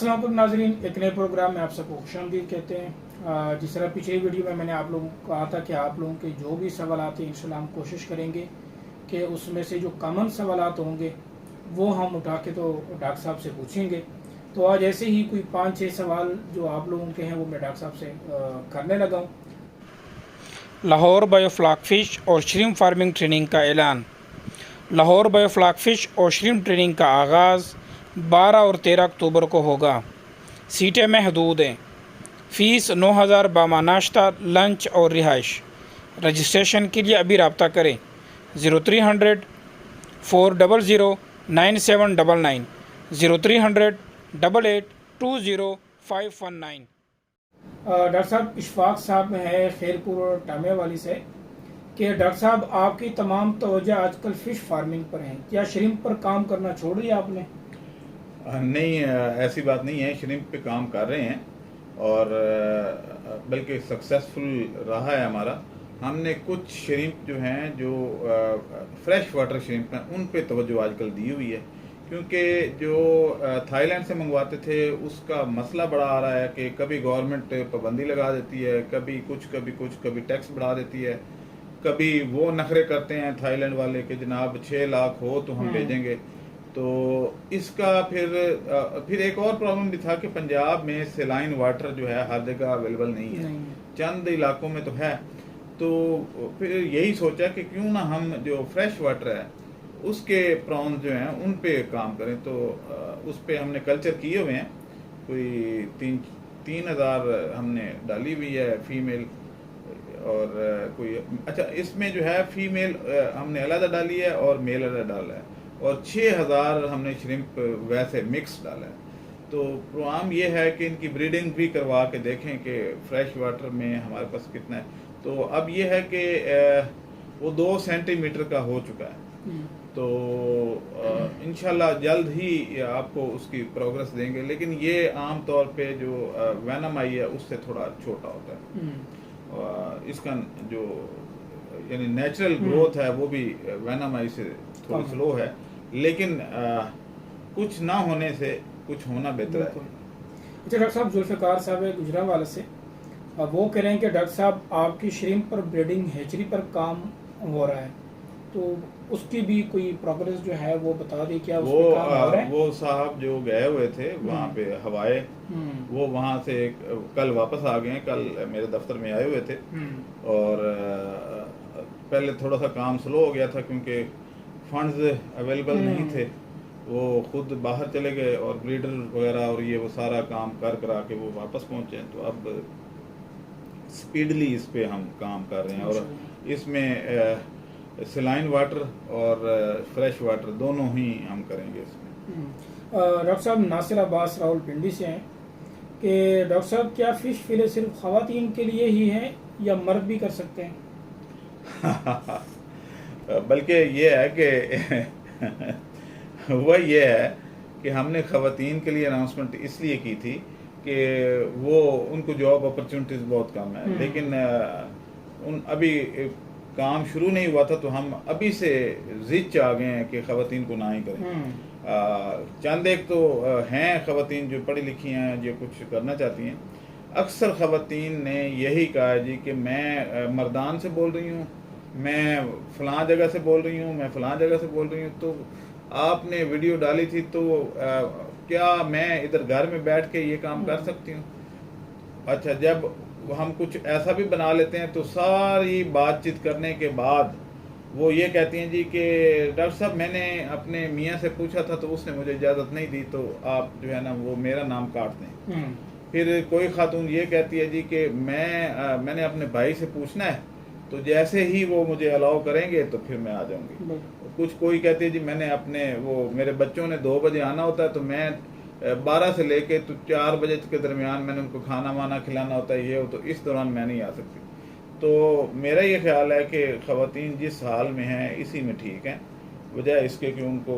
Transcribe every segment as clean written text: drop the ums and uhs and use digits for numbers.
अस्सलाम वालेकुम नाज़रीन, एक नए प्रोग्राम में आप सबको खुशामदीद कहते हैं। जिस तरह पिछली वीडियो में मैंने आप लोगों को कहा था कि आप लोगों के जो भी सवाल आते हैं इंशाल्लाह हम कोशिश करेंगे कि उसमें से जो कॉमन सवाल होंगे वो हम उठा के तो डॉक्टर साहब से पूछेंगे। तो आज ऐसे ही कोई 5-6 सवाल जो आप लोगों के हैं वो मैं डॉक्टर साहब से करने लगा हूँ। लाहौर बायोफ्लॉक फ़िश और श्रिम्प फार्मिंग ट्रेनिंग का ऐलान। लाहौर बायोफ्लॉक फ़िश और श्रिम्प ट्रेनिंग का आगाज़ 12 और 13 अक्टूबर को होगा। सीटें महदूद हैं। फ़ीस 9,000 बामा नाश्ता, लंच और रिहाइश। रजिस्ट्रेशन के लिए अभी रब्ता करें 0300 400 9799 0300 8820 519। डॉक्टर साहब इशफाक साहब है खैरपुर टामे वाली से कि डॉक्टर साहब आपकी तमाम तवज्जो आजकल फ़िश फार्मिंग पर है, क्या श्रिम्प पर काम करना छोड़ दिया आपने? नहीं, ऐसी बात नहीं है। श्रिम्प पे काम कर रहे हैं और बल्कि सक्सेसफुल रहा है हमारा। हमने कुछ श्रिम्प जो हैं जो फ्रेश वाटर श्रिम्प हैं उन पे तवज्जो आजकल दी हुई है, क्योंकि जो थाईलैंड से मंगवाते थे उसका मसला बड़ा आ रहा है कि कभी गवर्नमेंट पाबंदी लगा देती है, कभी कुछ कभी टैक्स बढ़ा देती है, कभी वो नखरे करते हैं थाईलैंड वाले कि जनाब 6 लाख हो तो हम भेजेंगे। तो इसका फिर एक और प्रॉब्लम भी था कि पंजाब में सेलाइन वाटर जो है हर जगह अवेलेबल नहीं है, चंद इलाकों में तो है। तो फिर यही सोचा कि क्यों ना हम जो फ्रेश वाटर है उसके प्रॉन्स जो हैं उन पे काम करें। तो उस पे हमने कल्चर किए हुए हैं, कोई 3,000 हमने डाली हुई है फीमेल, और कोई अच्छा इसमें जो है फीमेल हमने अलग डाली है और मेल अलग डाला है, और 6,000 हमने श्रिम्प वैसे मिक्स डाला है। तो प्रोग्राम ये है कि इनकी ब्रीडिंग भी करवा के देखें कि फ्रेश वाटर में हमारे पास कितना है। तो अब ये है कि वो 2 सेंटीमीटर का हो चुका है, तो इंशाल्लाह जल्द ही आपको उसकी प्रोग्रेस देंगे। लेकिन ये आम तौर पे जो वैनम आई है उससे थोड़ा छोटा होता है। इसका जो यानी नेचुरल ग्रोथ है वो भी वैनम आई से थोड़ी स्लो है, लेकिन कुछ ना होने से कुछ होना बेहतर है। अच्छा डॉक्टर साहब, जुल्फ़िकार साहब है गुजरांवाला से, अब वो कह रहे हैं कि डॉक्टर साहब आपकी श्रिम्प पर ब्रीडिंग हैचरी पर काम हो रहा है, तो उसकी भी कोई प्रोग्रेस जो है वो बता दी, क्या वो काम हो रहा है? वो साहब जो गए हुए थे वहाँ पे हवाए, वो वहाँ से कल वापस आ गए हैं। कल मेरे दफ्तर में आए हुए थे और पहले थोड़ा सा काम स्लो हो गया था क्योंकि फंड्स अवेलेबल नहीं थे। वो खुद बाहर चले गए और ब्रीडर वगैरह और ये वो सारा काम करा के वो वापस पहुँचे। तो अब स्पीडली इस पे हम काम कर रहे हैं और इसमें सेलाइन वाटर और फ्रेश वाटर दोनों ही हम करेंगे इसमें। डॉक्टर साहब नासिर अब्बास रावलपिंडी से हैं कि डॉक्टर साहब क्या फ़िश फिले सिर्फ ख़वातीन के लिए ही है या मर्द भी कर सकते हैं? बल्कि ये है कि वह ये है कि हमने ख़वातीन के लिए अनाउंसमेंट इसलिए की थी कि वो उनको जॉब अपॉर्चुनिटीज़ बहुत कम है, लेकिन अभी काम शुरू नहीं हुआ था तो हम अभी से जिद आ गए हैं कि ख़वातीन को ना ही करें। चंद एक तो हैं ख़वातीन जो पढ़ी लिखी हैं जो कुछ करना चाहती हैं। अक्सर ख़वातीन ने यही कहा जी कि मैं मर्दान से बोल रही हूँ, मैं फ़लाँ जगह से बोल रही हूँ, मैं फ़लाँ जगह से बोल रही हूँ। तो आपने वीडियो डाली थी तो क्या मैं इधर घर में बैठ के ये काम कर सकती हूँ? अच्छा, जब हम कुछ ऐसा भी बना लेते हैं तो सारी बातचीत करने के बाद वो ये कहती हैं जी कि डॉक्टर साहब मैंने अपने मियाँ से पूछा था तो उसने मुझे इजाज़त नहीं दी, तो आप जो है ना वो मेरा नाम काट दें। फिर कोई खातून ये कहती है जी कि मैंने अपने भाई से पूछना है, तो जैसे ही वो मुझे अलाउ करेंगे तो फिर मैं आ जाऊँगी। कोई कहती है जी मैंने मेरे बच्चों ने 2 बजे आना होता है तो मैं 12 से लेके तो 4 बजे के दरमियान मैंने उनको खाना वाना खिलाना होता है, ये हो, तो इस दौरान मैं नहीं आ सकती। तो मेरा ये ख्याल है कि ख़वातीन जिस हाल में हैं इसी में ठीक हैं, बजाय इसके कि उनको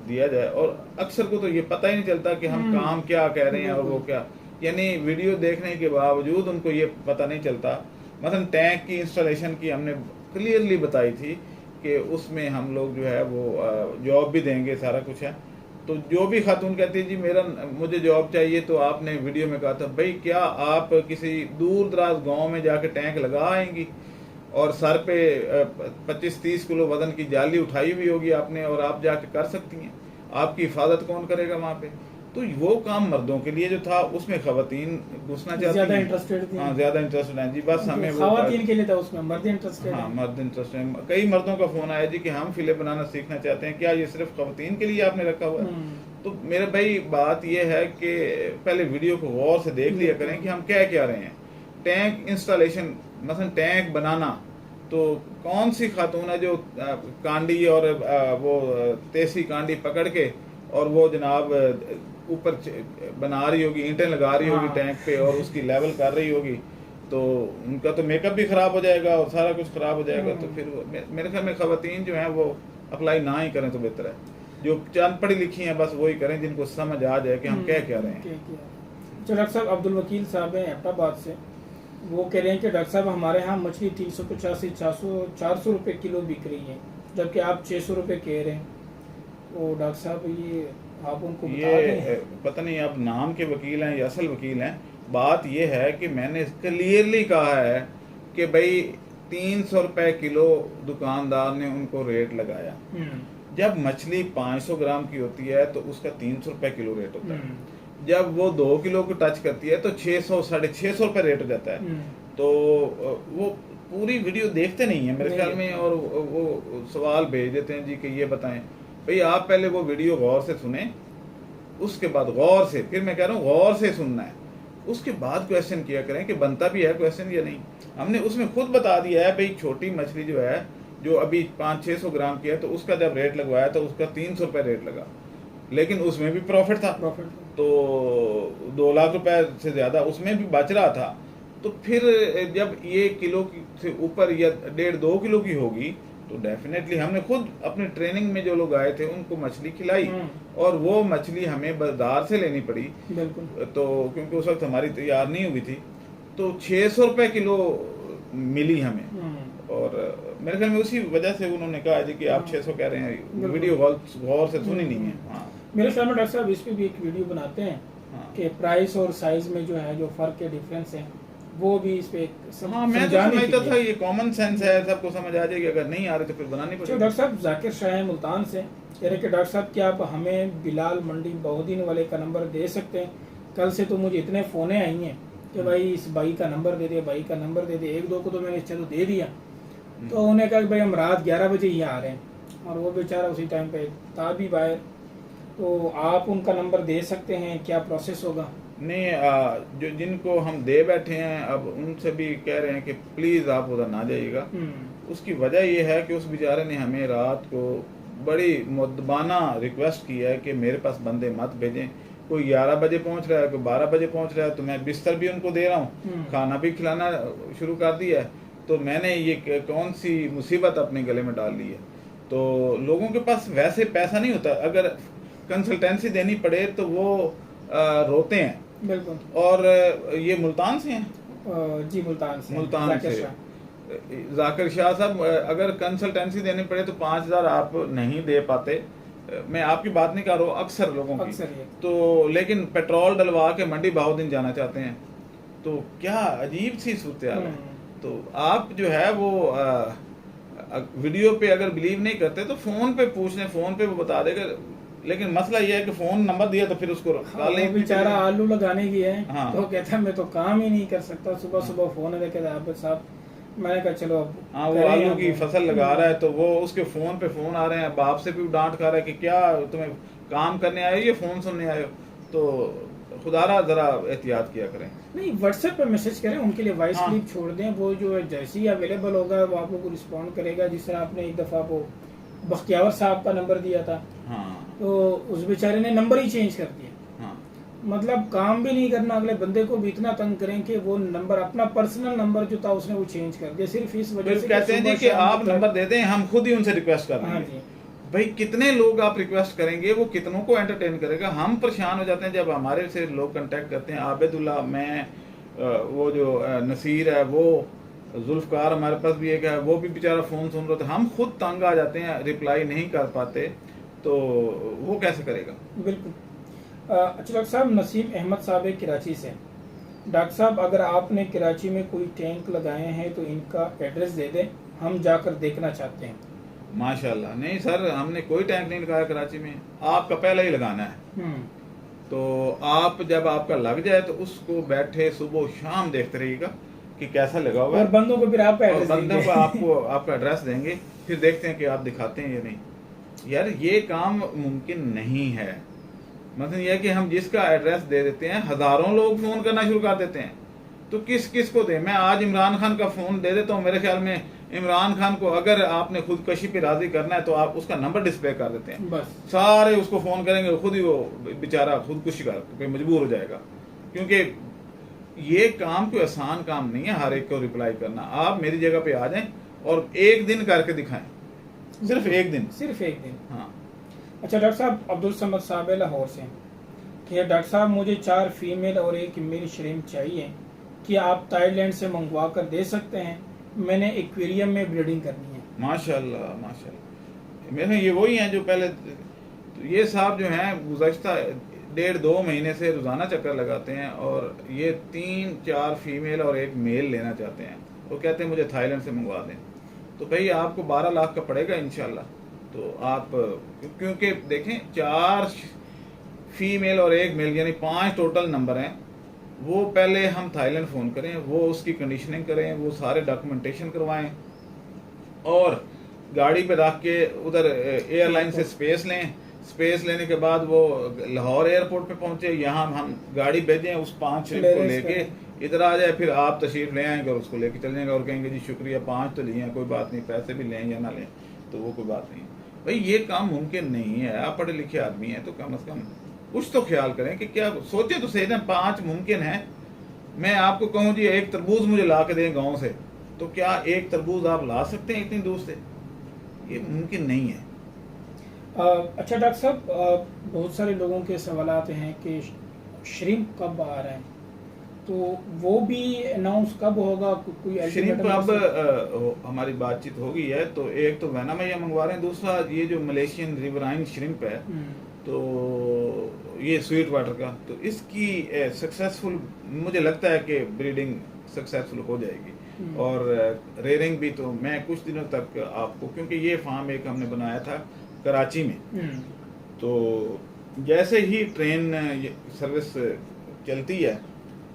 दिया जाए। और अक्सर को तो ये पता ही नहीं चलता कि हम काम क्या कह रहे हैं और वो क्या, यानी वीडियो देखने के बावजूद उनको ये पता नहीं चलता। मसलन टैंक की इंस्टॉलेशन की हमने क्लियरली बताई थी कि उसमें हम लोग जो है वो जॉब भी देंगे, सारा कुछ है, तो जो भी खातून कहती है जी मुझे जॉब चाहिए, तो आपने वीडियो में कहा था भाई क्या आप किसी दूर दराज गांव में जाके टैंक लगा आएंगी और सर पे 25-30 किलो वजन की जाली उठाई हुई होगी आपने और आप जाके कर सकती हैं? आपकी हिफाजत कौन करेगा वहां पे? तो वो काम मर्दों के लिए जो था उसमें खवातीन घुसना चाहती ज्यादा हैं। इंटरेस्टेड थी। हाँ, ज्यादा इंटरेस्टेड हैं जी, बस हमें वो खवातीन के लिए था, उसमें मर्द इंटरेस्टेड हाँ है। मर्द इंटरेस्ट है। कई मर्दों का फोन आया जी कि हम फिल्म बनाना सीखना चाहते हैं, क्या ये सिर्फ खवातीन के लिए आपने रखा हुआ है? तो मेरे भाई बात ये है कि पहले वीडियो को गौर से देख लिया करें कि हम क्या रहे हैं। टैंक इंस्टॉलेशन मसलन टैंक बनाना, तो कौन सी खातून है जो कांडी और वो तेसी कांडी पकड़ के और वो जनाब ऊपर बना रही होगी, ईंटें लगा रही होगी टैंक पे और उसकी लेवल कर रही होगी, तो उनका तो मेकअप भी खराब हो जाएगा और सारा कुछ खराब हो जाएगा। तो फिर मेरे ख्याल में खवातीन जो है वो अप्लाई ना ही करें तो बेहतर है। जो चंद पढ़ी लिखी हैं बस वही करें जिनको समझ आ जाए कि हम क्या रहे हैं। चलो डॉक्टर साहब अब्दुल वकील साहब हैं हैदराबाद से, वो कह रहे हैं कि डॉक्टर साहब हमारे यहाँ मछली 385-400 रुपये किलो बिक रही है, जबकि आप 600 रुपये कह रहे हैं। तो डॉक्टर साहब ये आप उनको बता दें। पता नहीं आप नाम के वकील हैं या असल वकील हैं। बात ये है कि मैंने क्लियरली कहा है कि भाई 300 रुपये किलो दुकानदार ने उनको रेट लगाया। जब मछली 500 ग्राम की होती है तो उसका 300 रुपये किलो रेट होता है। जब वो 2 किलो को टच करती है तो 600-650 रुपये रेट हो जाता है। तो वो पूरी वीडियो देखते नहीं है मेरे ख्याल में, और वो सवाल भेज देते हैं जी कि ये बताएं। भाई आप पहले वो वीडियो गौर से सुने, उसके बाद गौर से, फिर मैं कह रहा हूँ गौर से सुनना है, उसके बाद क्वेश्चन किया करें कि बनता भी है क्वेश्चन या नहीं। हमने उसमें खुद बता दिया है भाई छोटी मछली जो है जो अभी 500-600 ग्राम की है तो उसका जब रेट लगवाया तो उसका 300 रुपये रेट लगा, लेकिन उसमें भी प्रॉफिट था। तो 2 लाख रुपए से ज्यादा उसमें भी बच रहा था। तो फिर जब ये किलो से ऊपर या 1.5-2 किलो की होगी तो डेफिनेटली हमने खुद अपने ट्रेनिंग में जो लोग आए थे उनको मछली खिलाई और वो मछली हमें बाजार से लेनी पड़ी। तो क्योंकि उस वक्त हमारी तैयार नहीं हुई थी, तो 600 रुपये किलो मिली हमें। और मेरे ख्याल में उसी वजह से उन्होंने कहा जी कि आप 600 कह रहे हैं, वीडियो गौर से सुनी नहीं है। हाँ, मेरे ख्याल में डॉक्टर साहब इस पे भी एक वीडियो बनाते हैं कि प्राइस और साइज में जो है जो फर्क के डिफरेंस है वो भी इस पे हाँ, मैं तो समझता था ये कॉमन सेंस है, सबको समझ आ जाएगी। अगर नहीं आ रही तो फिर बनानी पड़ेगी। डॉक्टर साहब जाकिर शाह मुल्तान से कह रहे कि डॉक्टर साहब क्या आप हमें बिलाल मंडी बहुदीन वाले का नंबर दे सकते हैं? कल से तो मुझे इतने फोने आई हैं कि भाई इस भाई का नंबर दे दे, भाई का नंबर दे दे। 1-2 को तो मैंने चलो दे दिया, तो उन्हें कहा कि भाई हम रात 11 बजे ही आ रहे हैं और वो बेचारा उसी टाइम पे था भी बाहर। तो आप उनका नंबर दे सकते हैं, क्या प्रोसेस होगा? नहीं, जो जिनको हम दे बैठे हैं अब उनसे भी कह रहे हैं कि प्लीज आप उधर ना जाइएगा। उसकी वजह यह है कि उस बेचारे ने हमें रात को बड़ी मुद्दबाना रिक्वेस्ट की है कि मेरे पास बंदे मत भेजें। कोई 11 बजे पहुंच रहा है, कोई 12 बजे पहुंच रहा है, तो मैं बिस्तर भी उनको दे रहा हूँ, खाना भी खिलाना शुरू कर दिया है। तो मैंने ये कौन सी मुसीबत अपने गले में डाल ली है। तो लोगों के पास वैसे पैसा नहीं होता, अगर कंसल्टेंसी देनी पड़े तो वो रोते हैं। बिल्कुल। और ये मुल्तान से हैं? जी मुल्तान से जाकिर शाह साहब, अगर कंसल्टेंसी देनी पड़े तो 5,000 आप नहीं दे पाते। मैं आपकी बात नहीं कर रहा हूँ, अक्सर लोगों की। तो लेकिन पेट्रोल डलवा के मंडी बहुदीन जाना चाहते हैं, तो क्या अजीब सी सूरत है। तो आप जो है वो वीडियो पे अगर बिलीव नहीं करते तो फोन पे पूछ लें, फोन पे वो बता देगा। लेकिन मसला ये है कि फोन नंबर दिया तो फिर उसको बेचारा आलू लगाने की है। हाँ। तो कहता है मैं तो काम ही नहीं कर सकता, सुबह फोन है साहब। मैंने कहा चलो हाँ, वो आलू की फसल लगा रहा है तो वो उसके फोन पे फोन आ रहे हैं, बाप से भी डांट खा रहा है कि क्या तुम्हें काम करने आए हो या फोन सुनने आए हो। तो खुदारा जरा एहतियात किया करें। नहीं, व्हाट्सएप पे मैसेज करें, उनके लिए वॉइस क्लिप छोड़ दें, वो जो है जैसे ही अवेलेबल होगा वो आप लोग को रिस्पॉन्ड करेगा। जिस तरह आपने एक दफा वो बख्तियावर साहब का नंबर दिया था। हाँ। तो उस बेचारे ने नंबर ही चेंज कर दिया। हाँ। मतलब काम भी नहीं करना, अगले बंदे को भी इतना तंग करें कि वो नंबर, अपना पर्सनल नंबर जो था उसने वो चेंज कर दिया, सिर्फ इस वजह से। कहते हैं जी कि आप नंबर दे दें, हम खुद ही उनसे रिक्वेस्ट कर देंगे। भाई कितने लोग आप रिक्वेस्ट करेंगे, वो कितनों को एंटरटेन करेगा। हम परेशान हो जाते हैं जब हमारे से लोग कांटेक्ट करते हैं। आबिदुल्ला, मैं, वो जो नसीर है, वो जुल्फकार हमारे पास भी एक है, वो भी बेचारा फोन सुन रहा था। हम खुद तंग आ जाते हैं, रिप्लाई नहीं कर पाते। तो वो कैसे करेगा? बिल्कुल। अच्छा डॉक्टर साहब, नसीम अहमद साहब है कराची से। डॉक्टर साहब, अगर आपने कराची में कोई टैंक लगाए हैं तो इनका एड्रेस दे दें, हम जाकर देखना चाहते हैं। माशाल्लाह। नहीं सर, हमने कोई टैंक नहीं लगाया कराची में, आपका पहले ही लगाना है। तो आप जब आपका लग जाए तो उसको बैठे सुबह शाम देखते रहिएगा कि कैसा लगा हुआ है, और बंदों को फिर आप और एड्रेस बंदों देंगे। को आपको आपका एड्रेस देंगे, फिर देखते हैं कि आप दिखाते हैं या नहीं। यार ये काम मुमकिन नहीं है। मतलब यह कि हम जिसका एड्रेस दे देते हैं हजारों लोग फोन करना शुरू कर देते हैं, तो किस किस को दें? मैं आज इमरान खान का फोन दे देता हूँ, मेरे ख्याल में इमरान खान को अगर आपने खुदकशी पे राजी करना है तो आप उसका नंबर डिस्प्ले कर देते हैं, बस सारे उसको फोन करेंगे, खुद ही वो बेचारा खुदकुशी कर मजबूर हो जाएगा। क्योंकि ये काम कोई आसान काम नहीं है हर एक को रिप्लाई करना। आप मेरी जगह पे आ जाएं और एक दिन करके दिखाएं, सिर्फ एक दिन। सिर्फ एक दिन। हाँ। अच्छा डॉक्टर साहब, अब्दुल समद साहब है लाहौर से कि डॉक्टर साहब मुझे 4 फीमेल और 1 मेल श्रिम्प चाहिए, कि आप थाईलैंड से मंगवा कर दे सकते हैं? मैंने एक्वेरियम में ब्रीडिंग करनी है। माशाल्लाह माशाल्लाह। मेरे ये वही हैं जो पहले, तो ये साहब जो हैं गुज़श्ता 1.5-2 महीने से रोज़ाना चक्कर लगाते हैं और ये 3-4 फीमेल और 1 मेल लेना चाहते हैं। वो कहते हैं मुझे थाईलैंड से मंगवा दें। तो भाई आपको 12 लाख का पड़ेगा इंशाल्लाह। तो आप, क्योंकि देखें 4 फीमेल और 1 मेल यानी 5 टोटल नंबर हैं, वो पहले हम थाईलैंड फ़ोन करें, वो उसकी कंडीशनिंग करें, वो सारे डॉक्यूमेंटेशन करवाएं और गाड़ी पे रख के उधर एयरलाइन से स्पेस लें। स्पेस लेने के बाद वो लाहौर एयरपोर्ट पे पहुंचे, यहाँ हम गाड़ी भेजें, उस 5 को लेके इधर आ जाए, फिर आप तशरीफ ले आएंगे और उसको लेके चल जाएंगे और कहेंगे जी शुक्रिया 5 तो लिए हैं, कोई बात नहीं, पैसे भी लें या ना लें तो वो कोई बात नहीं। भाई ये काम मुमकिन नहीं है। आप पढ़े लिखे आदमी हैं तो कम से कम कुछ तो ख्याल करें कि क्या सोचे तो सही ना। 5 मुमकिन है। मैं आपको कहूँ जी 1 तरबूज मुझे ला के दें गाँव से, तो क्या 1 तरबूज आप ला सकते हैं इतनी दूर से? ये मुमकिन नहीं है। अच्छा डॉक्टर साहब, बहुत सारे लोगों के सवालात हैं कि श्रिम्प कब आ रहा है, तो वो भी अनाउंस कब होगा? कोई श्रिम्प अब हमारी बातचीत हो गई है, तो एक तो वैना में ये मंगवा रहे हैं, दूसरा ये जो मलेशियन रिवराइन श्रिम्प है, तो ये स्वीट वाटर का, तो इसकी सक्सेसफुल मुझे लगता है कि ब्रीडिंग सक्सेसफुल हो जाएगी और रेयरिंग भी। तो मैं कुछ दिनों तक आपको, क्योंकि ये फार्म एक हमने बनाया था कराची में, तो जैसे ही ट्रेन सर्विस चलती है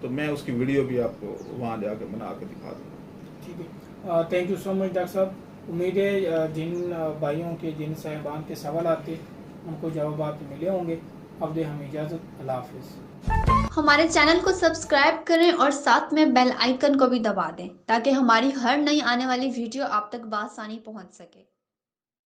तो मैं उसकी वीडियो भी आपको वहाँ जाकर बना कर दिखा दूँगा। ठीक है, thank you so much doctor साहब। उम्मीद है जिन भाइयों के, जिन साहिबान के सवाल आते उनको जवाब मिले होंगे। अब दे हमें इजाज़त, अल्लाह हाफिज़। हमारे चैनल को सब्सक्राइब करें और साथ में बेल आइकन को भी दबा दें ताकि हमारी हर नई आने वाली वीडियो आप तक बआसानी पहुंच सके।